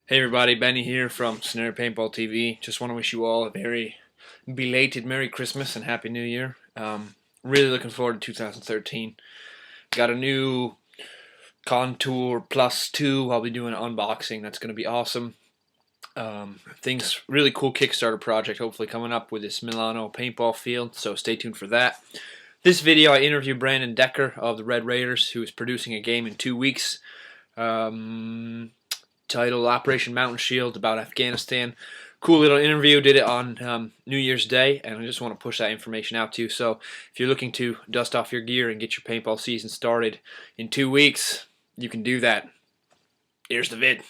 Hey everybody, Benny here from scenariopaintballtv. Just want to wish you all a very belated Merry Christmas and Happy New Year. Really looking forward to 2013. Got a new Contour Plus 2. I'll be doing an unboxing. That's going to be awesome. Really cool Kickstarter project hopefully coming up with this Milano paintball field, so stay tuned for that. This video I interview Brandon Decker of the Red Raiders, who is producing a game in 2 weeks. Titled Operation Mountain Shield, about Afghanistan. Cool little interview. Did it on New Year's Day, and I just want to push that information out to you. So if you're looking to dust off your gear and get your paintball season started in 2 weeks, you can do that. Here's the vid.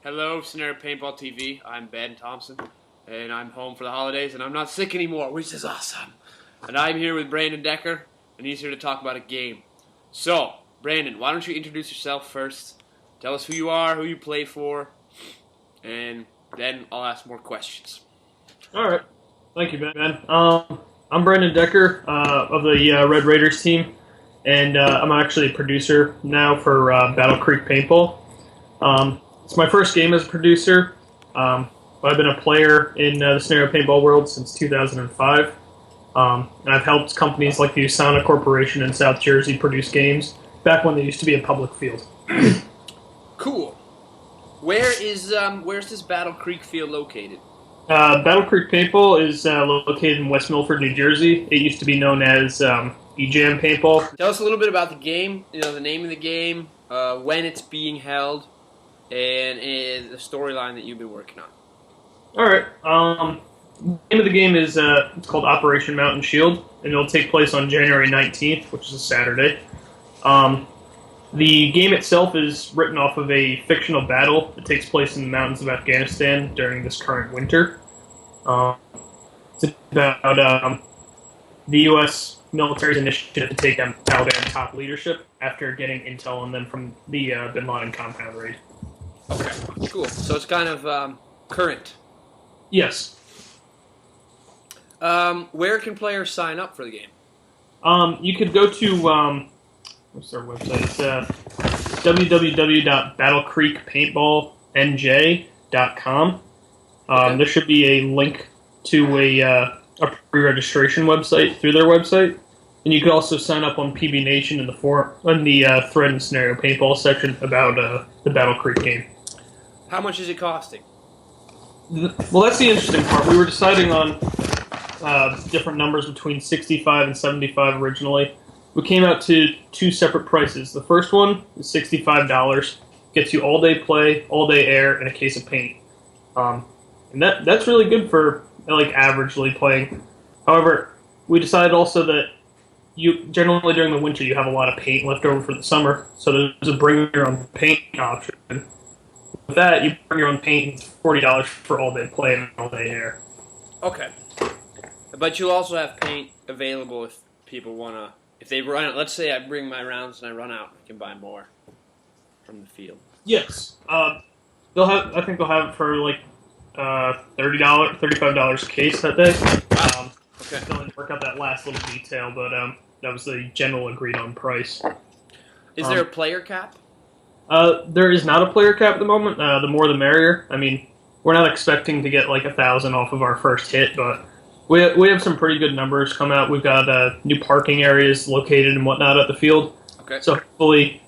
Hello, Scenario Paintball TV. I'm Ben Thompson, and I'm home for the holidays, and I'm not sick anymore, which is awesome. And I'm here with Brandon Decker, and he's here to talk about a game. So, Brandon, why don't you introduce yourself first? Tell us who you are, who you play for, and then I'll ask more questions. All right. Thank you, Ben. I'm Brandon Decker of the Red Raiders team, and I'm actually a producer now for BattleCreek Paintball. It's my first game as a producer, but I've been a player in the scenario paintball world since 2005. And I've helped companies like the Usana Corporation in South Jersey produce games back when they used to be a public field. Cool. Where's this BattleCreek field located? BattleCreek Paintball is located in West Milford, New Jersey. It used to be known as EJAM Paintball. Tell us a little bit about the game, the name of the game, when it's being held, and the storyline that you've been working on. All right. The name of the game is it's called Operation Mountain Shield, and it'll take place on January 19th, which is a Saturday. The game itself is written off of a fictional battle that takes place in the mountains of Afghanistan during this current winter. It's about the U.S. military's initiative to take down Taliban top leadership after getting intel on them from the Bin Laden compound raid. Okay, cool. So it's kind of current. Yes. Where can players sign up for the game? You could go to what's their website? It's www.battlecreekpaintballnj.com. Okay. There should be a link to a pre-registration website through their website, and you could also sign up on PBNATION in the thread and scenario paintball section about the BattleCreek game. How much is it costing? Well, that's the interesting part. We were deciding on different numbers between 65 and 75 originally. We came out to two separate prices. The first one is $65, gets you all-day play, all-day air, and a case of paint. And that's really good for averagely playing. However, we decided also that you generally during the winter you have a lot of paint left over for the summer, so there's a bring your own paint option. With that, you bring your own paint, and it's $40 for all-day play and all-day air. Okay. But you'll also have paint available if people want to... If they run out, let's say I bring my rounds and I run out, I can buy more from the field. Yes. I think they'll have it for $35 a case that day. Okay. Still didn't work out that last little detail, but that was the general agreed-on price. Is there a player cap? There is not a player cap at the moment. The more the merrier. I mean, we're not expecting to get 1,000 off of our first hit, but we have some pretty good numbers come out. We've got new parking areas located and whatnot at the field. Okay. So hopefully,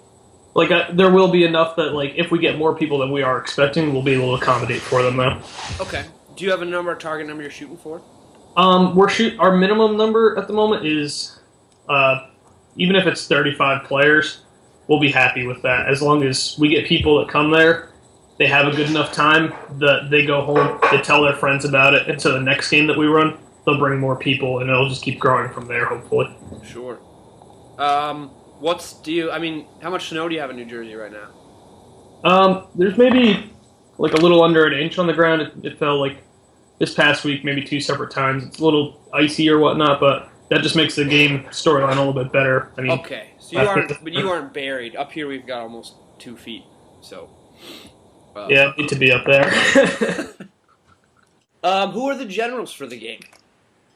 there will be enough that if we get more people than we are expecting, we'll be able to accommodate for them though. Okay. Do you have a target number you're shooting for? Our minimum number at the moment is, even if it's 35 players, we'll be happy with that. As long as we get people that come there, they have a good enough time that they go home, they tell their friends about it, and so the next game that we run, they'll bring more people, and it'll just keep growing from there, hopefully. Sure. How much snow do you have in New Jersey right now? There's maybe a little under an inch on the ground. It fell this past week, maybe 2 separate times. It's a little icy or whatnot, but that just makes the game storyline a little bit better. I mean, okay, so you aren't buried. Up here we've got almost 2 feet, so. Yeah, need to be up there. Who are the generals for the game?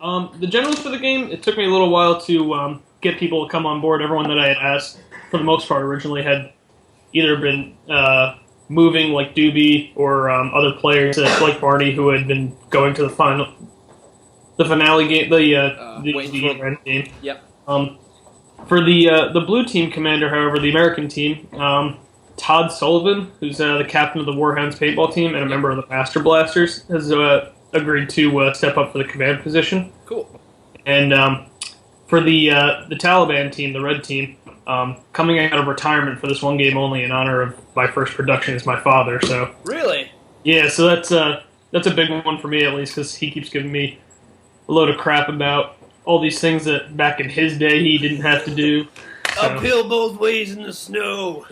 The generals for the game, it took me a little while to get people to come on board. Everyone that I had asked, for the most part, originally had either been moving, like Doobie, or other players like Barney, who had been going to the finale game, the end game. Yep. For the blue team commander, however, the American team, Todd Sullivan, who's the captain of the Warhounds paintball team and a member of the Master Blasters, has agreed to step up for the command position. Cool. And for the Taliban team, the red team, coming out of retirement for this one game only in honor of my first production is my father. So really, yeah. So that's a big one for me, at least, because he keeps giving me a load of crap about all these things that back in his day he didn't have to do. So. Uphill both ways in the snow.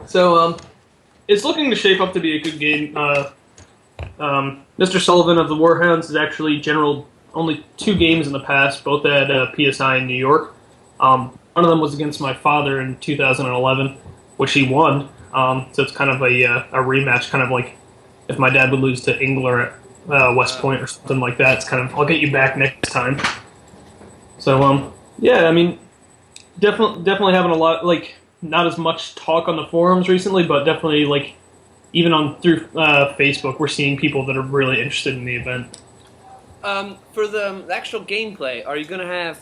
So it's looking to shape up to be a good game. Mr. Sullivan of the Warhounds has actually generaled only 2 games in the past, both at PSI in New York. One of them was against my father in 2011, which he won. So it's kind of a rematch, kind of like if my dad would lose to Ingler at West Point or something like that. It's kind of, I'll get you back next time. So, yeah, I mean, definitely having a lot, like, not as much talk on the forums recently, but definitely, like, even through Facebook, we're seeing people that are really interested in the event. For the actual gameplay, are you going to have,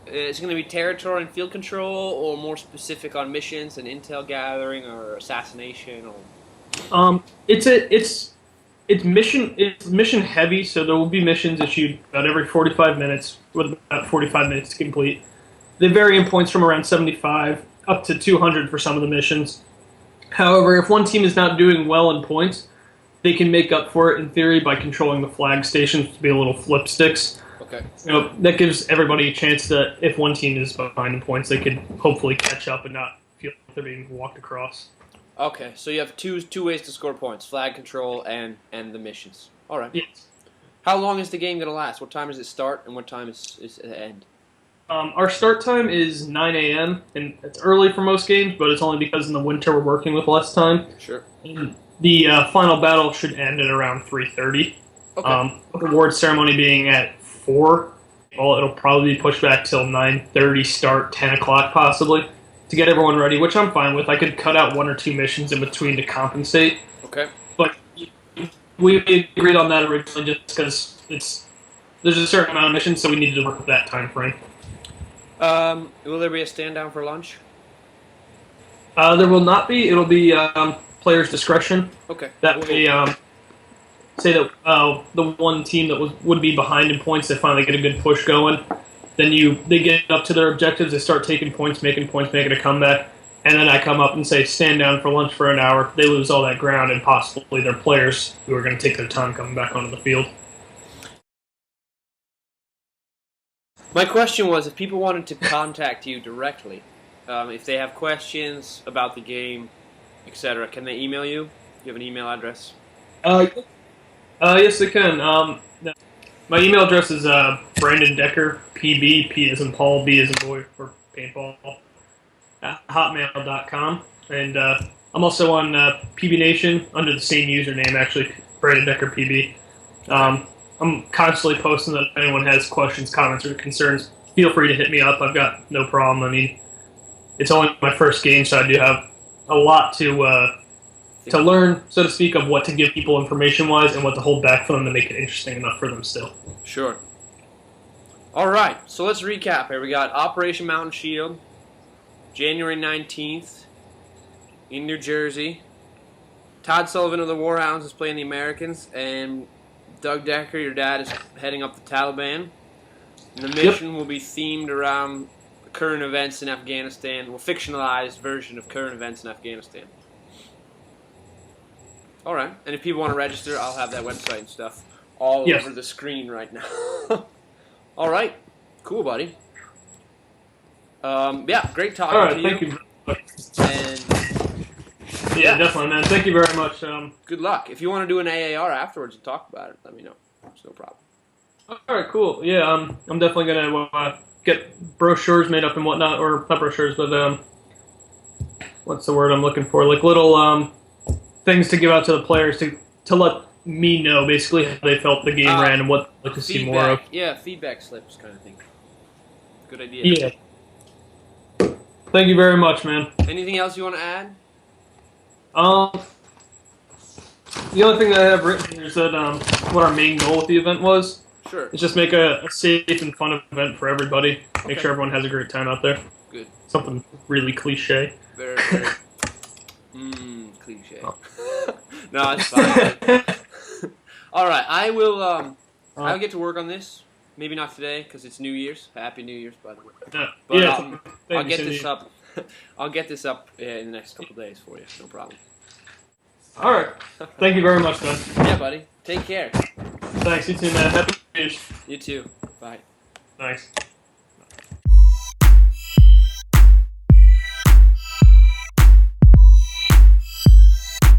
is it going to be territory and field control, or more specific on missions and intel gathering or assassination? Or It's mission heavy, so there will be missions issued about every 45 minutes, with about 45 minutes to complete. They vary in points from around 75 up to 200 for some of the missions. However, if one team is not doing well in points, they can make up for it in theory by controlling the flag stations to be a little flip sticks. Okay. That gives everybody a chance that if one team is behind in points, they could hopefully catch up and not feel like they're being walked across. Okay, so you have two ways to score points: flag control and the missions. All right. Yes. How long is the game going to last? What time does it start, and what time is it end? Our start time is 9 a.m., and it's early for most games, but it's only because in the winter we're working with less time. Sure. And the final battle should end at around 3:30. Okay. The award ceremony being at 4. Well, it'll probably be pushed back till 9:30 start, 10 o'clock possibly, to get everyone ready, which I'm fine with. I could cut out 1 or 2 missions in between to compensate. Okay. But we agreed on that originally just because there's a certain amount of missions, so we needed to work with that time frame. Will there be a stand down for lunch? There will not be. It'll be players' discretion. Okay. That way, say that the one team that would be behind in points, they finally get a good push going. Then they get up to their objectives, they start taking points, making a comeback, and then I come up and say, stand down for lunch for an hour. They lose all that ground, and possibly their players who are going to take their time coming back onto the field. My question was, if people wanted to contact you directly, if they have questions about the game, etc., can they email you? Do you have an email address? Yes, they can. My email address is brandondeckerpb, P as in Paul, B as in boy, for paintball, at hotmail.com. And I'm also on PBNATION under the same username, actually, brandondeckerpb. I'm constantly posting that if anyone has questions, comments, or concerns, feel free to hit me up. I've got no problem. I mean, it's only my first game, so I do have a lot to learn, so to speak, of what to give people information-wise and what to hold back for them to make it interesting enough for them still. Sure. All right, so let's recap here. We got Operation Mountain Shield, January 19th in New Jersey. Todd Sullivan of the Warhounds is playing the Americans, and Doug Decker, your dad, is heading up the Taliban. And the mission will be themed around current events in Afghanistan, well, fictionalized version of current events in Afghanistan. All right, and if people want to register, I'll have that website and stuff all over the screen right now. All right, cool, buddy. Yeah, great talking to you. Thank you. And yeah, definitely, man. Thank you very much. Good luck. If you want to do an AAR afterwards and talk about it, let me know. It's no problem. All right, cool. Yeah, I'm definitely gonna get brochures made up and whatnot, or not brochures, but what's the word I'm looking for? Like little things to give out to the players to let me know basically how they felt the game ran and what they'd like to see more of. Yeah, feedback slips kind of thing. Good idea. Yeah. Thank you very much, man. Anything else you want to add? The only thing that I have written here is that what our main goal with the event was. Sure. It's just make a safe and fun event for everybody. Make sure everyone has a great time out there. Good. Something really cliche. Very, very. Cliche. Oh. No, it's fine. All right, I will. I'll get to work on this. Maybe not today because it's New Year's. Happy New Year's, by the way. But I'll get this up. I'll get this up in the next couple days for you. No problem. All right. Thank you very much, man. Yeah, buddy. Take care. Thanks. You too, man. Happy New Year's. You too. Bye. Thanks.